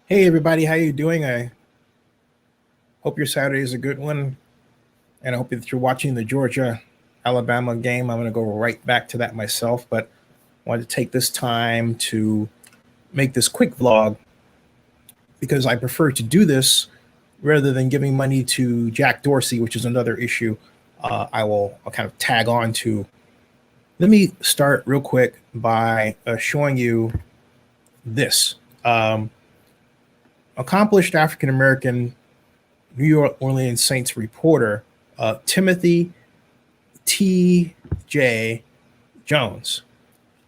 Hey everybody, how you doing? I hope your Saturday is a good one, and I hope that you're watching the Georgia Alabama game. I'm going to go right back to that myself, but I wanted to take this time to make this quick vlog because I prefer to do this rather than giving money to Jack Dorsey, which is another issue I'll kind of tag on to. Let me start real quick by showing you this. Accomplished African American New York Orleans Saints reporter Timothy TJay Jones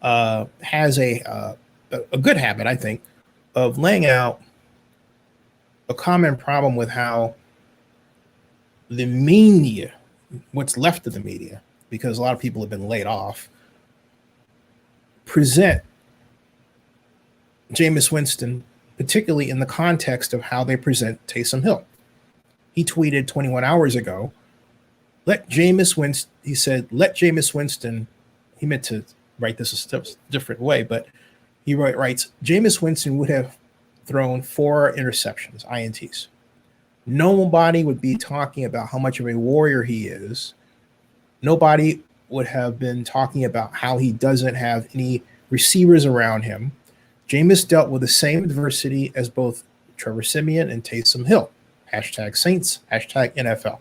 has a good habit, I think, of laying out a common problem with how the media, what's left of the media, because a lot of people have been laid off, present Jameis Winston, particularly in the context of how they present Taysom Hill. He tweeted 21 hours ago, let Jameis Winston, he said, let Jameis Winston, he meant to write this a different way, but he writes, Jameis Winston would have thrown 4 interceptions, INTs. Nobody would be talking about how much of a warrior he is. Nobody would have been talking about how he doesn't have any receivers around him. Jameis dealt with the same adversity as both Trevor Siemian and Taysom Hill. Hashtag Saints, hashtag NFL.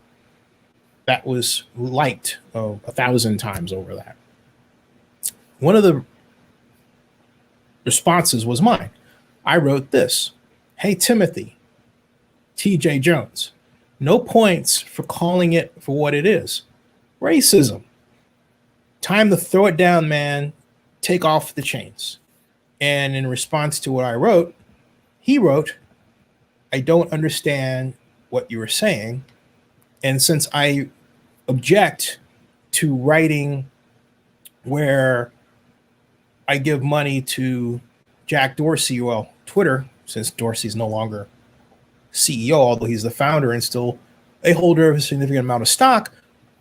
That was liked 1,000 times over that. One of the responses was mine. I wrote this. Hey, Timothy, TJay Jones, no points for calling it for what it is. Racism. Time to throw it down, man. Take off the chains. And in response to what I wrote, he wrote, I don't understand what you were saying. And since I object to writing where I give money to Jack Dorsey, well, Twitter, since Dorsey's no longer CEO, although he's the founder and still a holder of a significant amount of stock,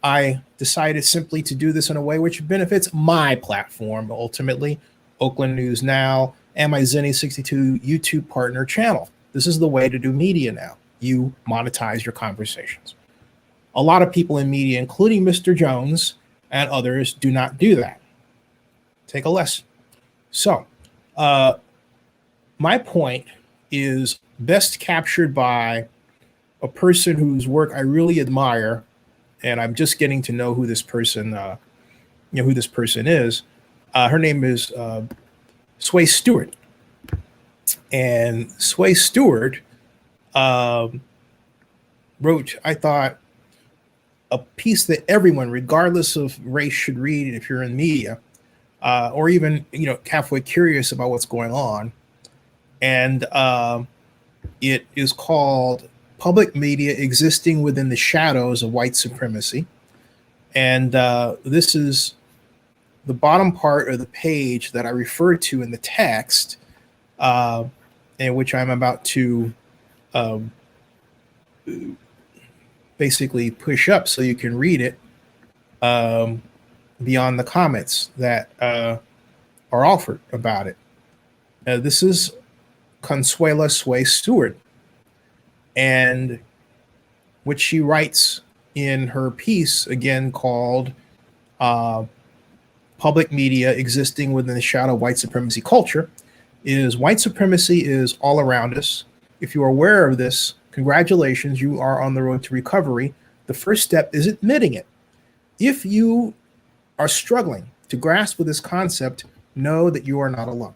I decided simply to do this in a way which benefits my platform, ultimately, Oakland News Now, and my Zenny62 YouTube partner channel. This is the way to do media now. You monetize your conversations. A lot of people in media, including Mr. Jones and others, do not do that. Take a lesson. So, my point is best captured by a person whose work I really admire, and I'm just getting to know who this person, is. Her name is Sway Stewart, and Sway Stewart wrote, I thought, a piece that everyone, regardless of race, should read if you're in media, or even halfway curious about what's going on. And it is called "Public Media Existing Within the Shadows of White Supremacy," and this is the bottom part of the page that I referred to in the text, in which I'm about to basically push up so you can read it beyond the comments that are offered about it. This is Consuela Sway Stewart, and what she writes in her piece, again called Public Media Existing Within the Shadow of White Supremacy Culture, is white supremacy is all around us. If you are aware of this, congratulations, you are on the road to recovery. The first step is admitting it. If you are struggling to grasp with this concept, know that you are not alone.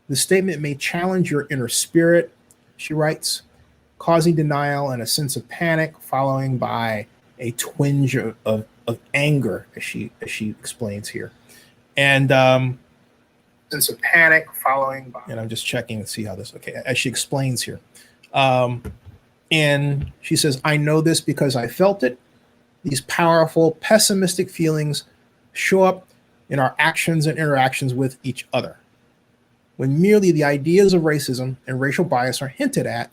The statement may challenge your inner spirit, she writes, causing denial and a sense of panic, following by a twinge of anger, as she explains here. And sense of panic following by, and I'm just checking to see how this, okay, as she explains here. And she says, I know this because I felt it. These powerful, pessimistic feelings show up in our actions and interactions with each other. When merely the ideas of racism and racial bias are hinted at,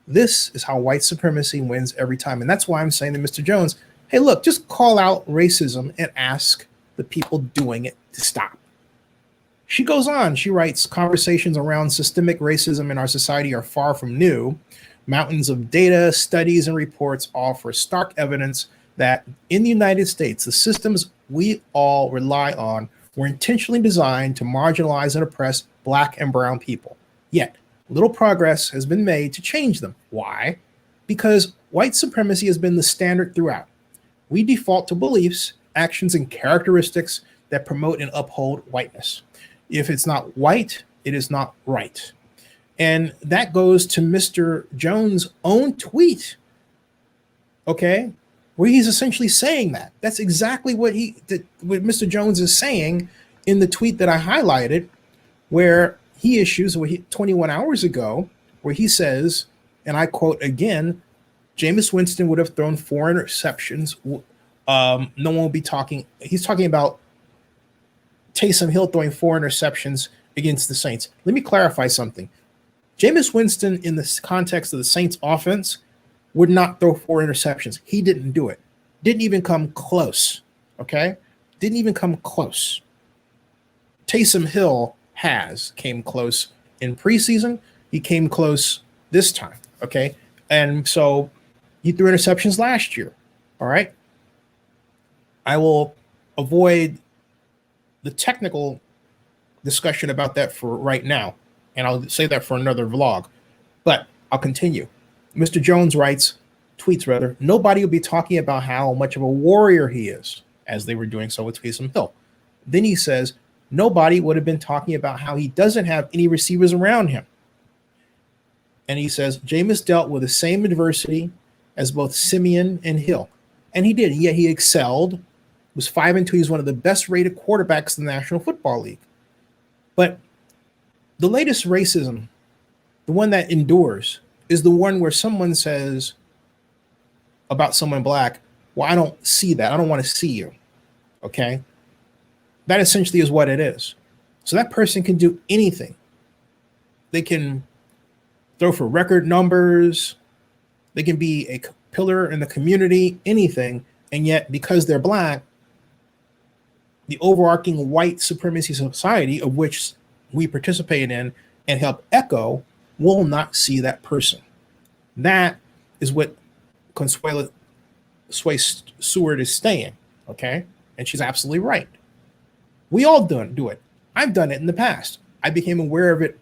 this is how white supremacy wins every time. And that's why I'm saying to Mr. Jones, hey, look, just call out racism and ask the people doing it to stop. She goes on, she writes, conversations around systemic racism in our society are far from new. Mountains of data, studies, and reports offer stark evidence that in the United States, the systems we all rely on were intentionally designed to marginalize and oppress Black and brown people. Yet, little progress has been made to change them. Why? Because white supremacy has been the standard throughout. We default to beliefs, actions, and characteristics that promote and uphold whiteness. If it's not white, it is not right. And that goes to Mr. Jones' own tweet, okay, where he's essentially saying that. That's exactly what what Mr. Jones is saying in the tweet that I highlighted, where he issues 21 hours ago, where he says, and I quote again, Jameis Winston would have thrown 4 interceptions. No one will be talking. He's talking about Taysom Hill throwing 4 interceptions against the Saints. Let me clarify something. Jameis Winston, in the context of the Saints offense, would not throw 4 interceptions. He didn't do it. Didn't even come close. Okay? Didn't even come close. Taysom Hill came close in preseason. He came close this time. Okay? And so he threw interceptions last year. All right? I will avoid the technical discussion about that for right now, and I'll say that for another vlog, but I'll continue. Mr. Jones tweets rather, nobody will be talking about how much of a warrior he is, as they were doing so with Taysom Hill. Then he says, nobody would have been talking about how he doesn't have any receivers around him. And he says, Jameis dealt with the same adversity as both Siemian and Hill. And he did, yet he excelled, was 5-2. He's one of the best rated quarterbacks in the National Football League. But the latest racism, the one that endures, is the one where someone says about someone Black, well, I don't see that. I don't want to see you. Okay? That essentially is what it is. So that person can do anything. They can throw for record numbers. They can be a pillar in the community, anything. And yet, because they're Black, the overarching white supremacy society of which we participate in and help echo will not see that person. That is what Consuela Stewart is saying, okay? And she's absolutely right. We all do it. I've done it in the past. I became aware of it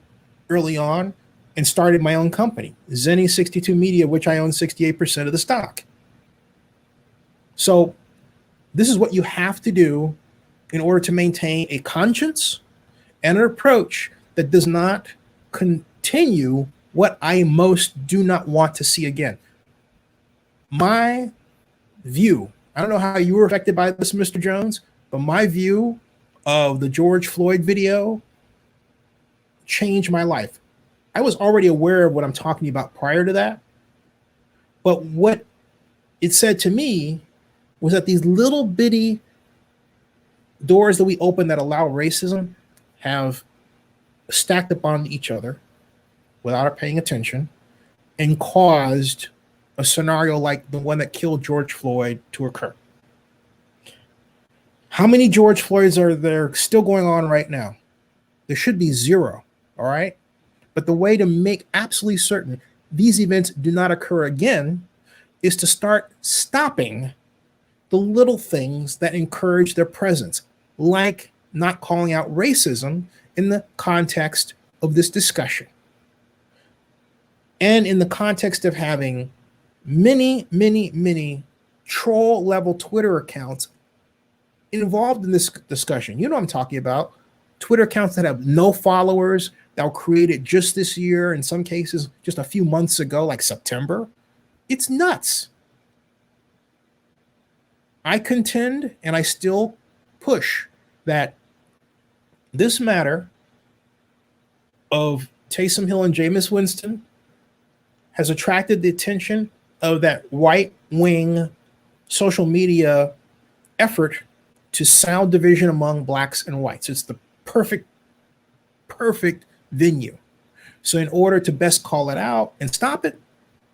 early on and started my own company, Zenny 62 Media, which I own 68% of the stock. So this is what you have to do in order to maintain a conscience and an approach that does not continue what I most do not want to see again. My view, I don't know how you were affected by this, Mr. Jones, but my view of the George Floyd video changed my life. I was already aware of what I'm talking about prior to that, but what it said to me was that these little bitty doors that we open that allow racism have stacked upon each other without our paying attention and caused a scenario like the one that killed George Floyd to occur. How many George Floyds are there still going on right now? There should be 0, all right? But the way to make absolutely certain these events do not occur again is to start stopping the little things that encourage their presence, like not calling out racism in the context of this discussion. And in the context of having many troll level Twitter accounts involved in this discussion. You know what I'm talking about. Twitter accounts that have no followers, that were created just this year, in some cases just a few months ago, like September. It's nuts. I contend, and I still push, that this matter of Taysom Hill and Jameis Winston has attracted the attention of that right-wing social media effort to sow division among Blacks and whites. It's the perfect venue. So in order to best call it out and stop it,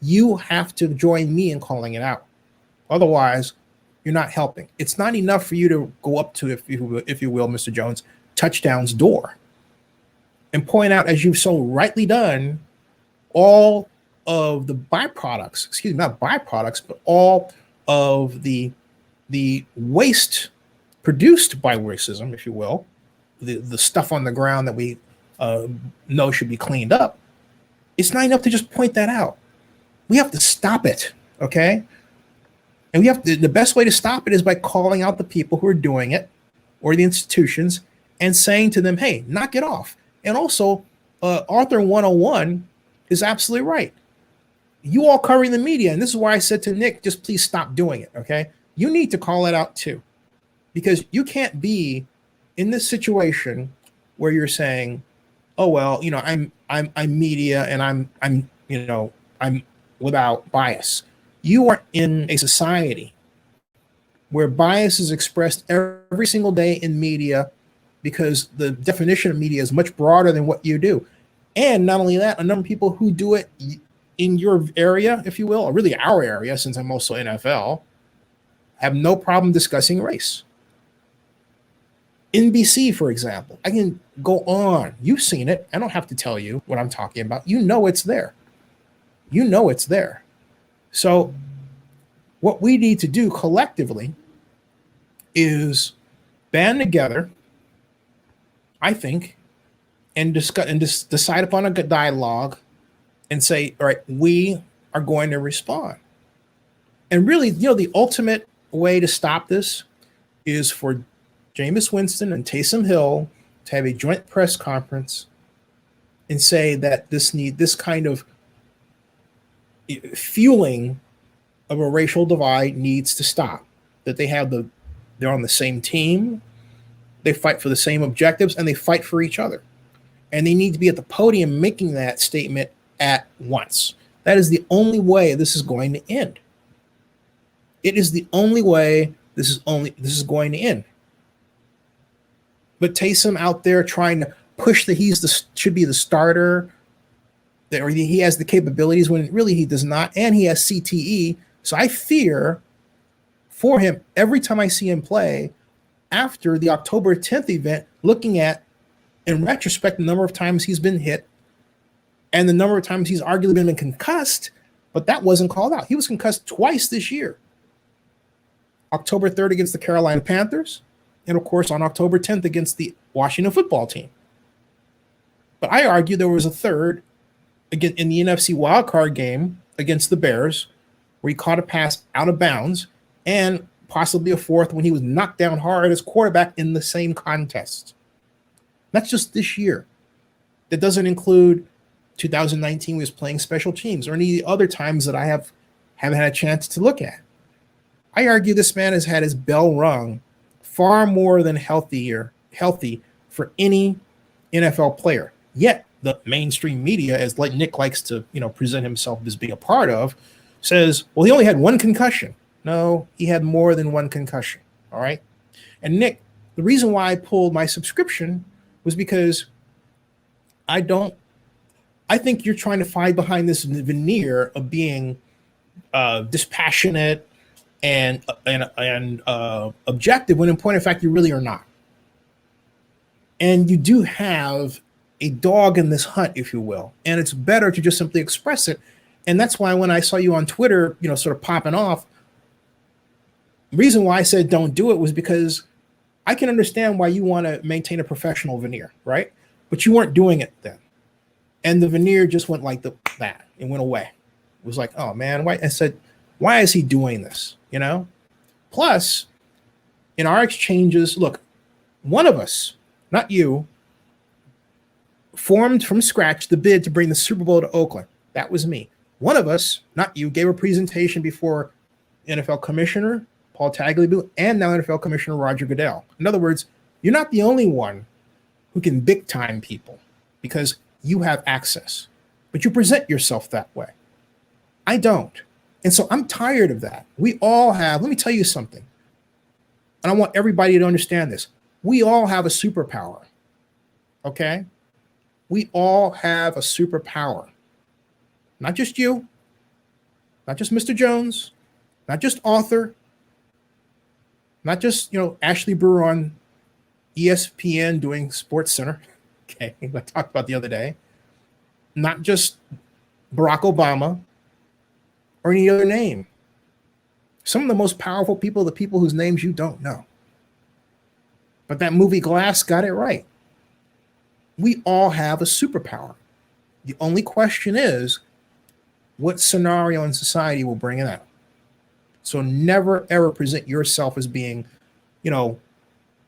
you have to join me in calling it out. Otherwise, you're not helping. It's not enough for you to go up to, if you will, Mr. Jones, touchdown's door. and point out, as you've so rightly done, all of the byproducts, excuse me, not byproducts, but all of the waste produced by racism, if you will, the stuff on the ground that we know should be cleaned up. It's not enough to just point that out. We have to stop it, okay? And we have to, the best way to stop it is by calling out the people who are doing it or the institutions and saying to them, hey, knock it off. And also, Arthur 101 is absolutely right. You all covering the media, and this is why I said to Nick, just please stop doing it, okay? You need to call it out too, because you can't be in this situation where you're saying, oh, well, you know, I'm media and I'm you know, I'm without bias. You are in a society where bias is expressed every single day in media, because the definition of media is much broader than what you do. And not only that, a number of people who do it in your area, if you will, or really our area, since I'm also NFL, have no problem discussing race. NBC, for example, I can go on. You've seen it. I don't have to tell you what I'm talking about. You know it's there. You know it's there. So what we need to do collectively is band together, I think, and discuss and decide upon a good dialogue and say, all right, we are going to respond. And really, you know, the ultimate way to stop this is for Jameis Winston and Taysom Hill to have a joint press conference and say that this kind of fueling of a racial divide needs to stop. That they're on the same team, they fight for the same objectives, and they fight for each other. And they need to be at the podium making that statement at once. That is the only way this is going to end. It is the only way this is going to end. But Taysom out there trying to push that should be the starter, or he has the capabilities when really he does not, and he has CTE. So I fear for him every time I see him play after the October 10th event, looking at, in retrospect, the number of times he's been hit and the number of times he's arguably been concussed, but that wasn't called out. He was concussed twice this year. October 3rd against the Carolina Panthers, and of course on October 10th against the Washington football team. But I argue there was a third again in the NFC wildcard game against the Bears, where he caught a pass out of bounds, and possibly a fourth when he was knocked down hard as quarterback in the same contest. That's just this year. That doesn't include 2019 when he was playing special teams or any other times that I haven't had a chance to look at. I argue this man has had his bell rung far more than healthy for any NFL player. Yet the mainstream media, as like Nick likes to, present himself as being a part of, says, well, he only had one concussion. No, he had more than one concussion. All right. And Nick, the reason why I pulled my subscription was because I think you're trying to hide behind this veneer of being dispassionate and objective, when in point of fact you really are not. And you do have a dog in this hunt, if you will, and it's better to just simply express it. And that's why when I saw you on Twitter, sort of popping off, the reason why I said don't do it was because I can understand why you want to maintain a professional veneer, right? But you weren't doing it then. And the veneer just went like that. It went away. It was like, oh man, why? I said, why is he doing this? Plus, in our exchanges, look, one of us, not you, formed from scratch the bid to bring the Super Bowl to Oakland. That was me. One of us, not you, gave a presentation before NFL Commissioner Paul Tagliabue and now NFL Commissioner Roger Goodell. In other words, you're not the only one who can big time people because you have access, but you present yourself that way. I don't. And so I'm tired of that. We all have, let me tell you something, and I want everybody to understand this. We all have a superpower, okay? We all have a superpower. Not just you, not just Mr. Jones, not just Arthur, not just, Ashley Brewer on ESPN doing Sports Center. Okay, I talked about the other day. Not just Barack Obama or any other name. Some of the most powerful people, the people whose names you don't know. But that movie Glass got it right. We all have a superpower. The only question is, what scenario in society will bring it out? So never ever present yourself as being,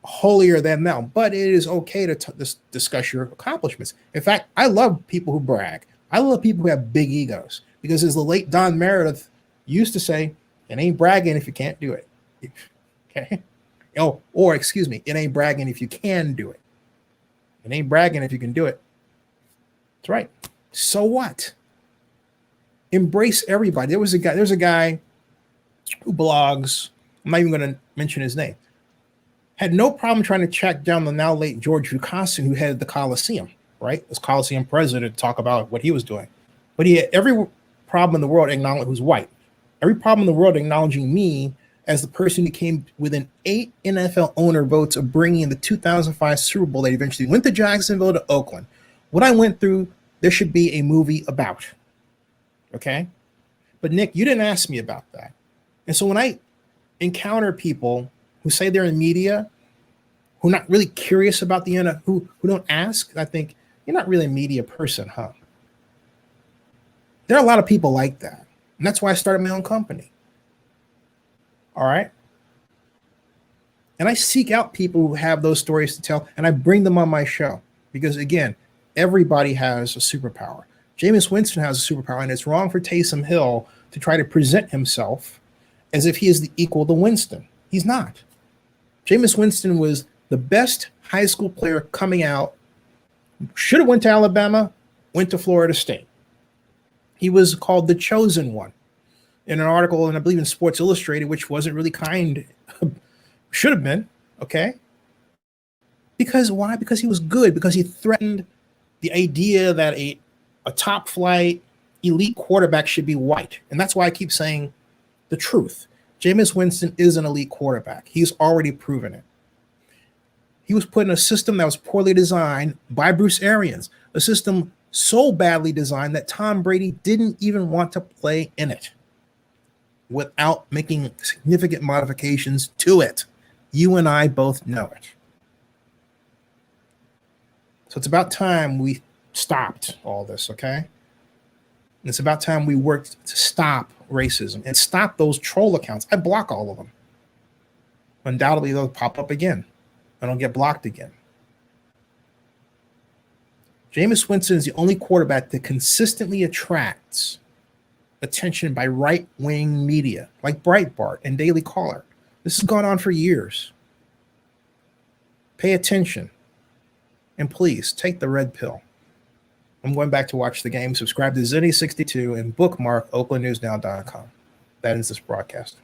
holier than thou. But it is okay to discuss your accomplishments. In fact, I love people who brag. I love people who have big egos because, as the late Don Meredith used to say, it ain't bragging if you can't do it. Okay. Oh, or excuse me, it ain't bragging if you can do it. It ain't bragging if you can do it. That's right. So what? Embrace everybody. There's a guy who blogs. I'm not even going to mention his name. Had no problem trying to track down the now late George Lucassen, who headed the Coliseum, right? As Coliseum president, to talk about what he was doing. But he had every problem in the world acknowledging who's white. Every problem in the world acknowledging me as the person who came within 8 NFL owner votes of bringing in the 2005 Super Bowl that eventually went to Jacksonville to Oakland. What I went through, there should be a movie about. Okay? But Nick, you didn't ask me about that. And so when I encounter people who say they're in media, who are not really curious about the NFL, who don't ask, I think, you're not really a media person, huh? There are a lot of people like that. And that's why I started my own company. All right. And I seek out people who have those stories to tell, and I bring them on my show. Because again, everybody has a superpower. Jameis Winston has a superpower, and it's wrong for Taysom Hill to try to present himself as if he is the equal to Winston. He's not. Jameis Winston was the best high school player coming out, should have went to Alabama, went to Florida State. He was called the chosen one in an article, and I believe in Sports Illustrated, which wasn't really kind. Should have been, okay? Because why? Because he was good, because he threatened the idea that a top flight elite quarterback should be white. And that's why I keep saying the truth. Jameis Winston is an elite quarterback. He's already proven it. He was put in a system that was poorly designed by Bruce Arians, a system so badly designed that Tom Brady didn't even want to play in it without making significant modifications to it. You and I both know it. So it's about time we stopped all this, okay? And it's about time we worked to stop racism and stop those troll accounts. I block all of them. Undoubtedly, they'll pop up again. I don't get blocked again. Jameis Winston is the only quarterback that consistently attracts attention by right-wing media like Breitbart and Daily Caller. This has gone on for years. Pay attention. And please, take the red pill. I'm going back to watch the game. Subscribe to Zenny62 and bookmark oaklandnewsnow.com. That ends this broadcast.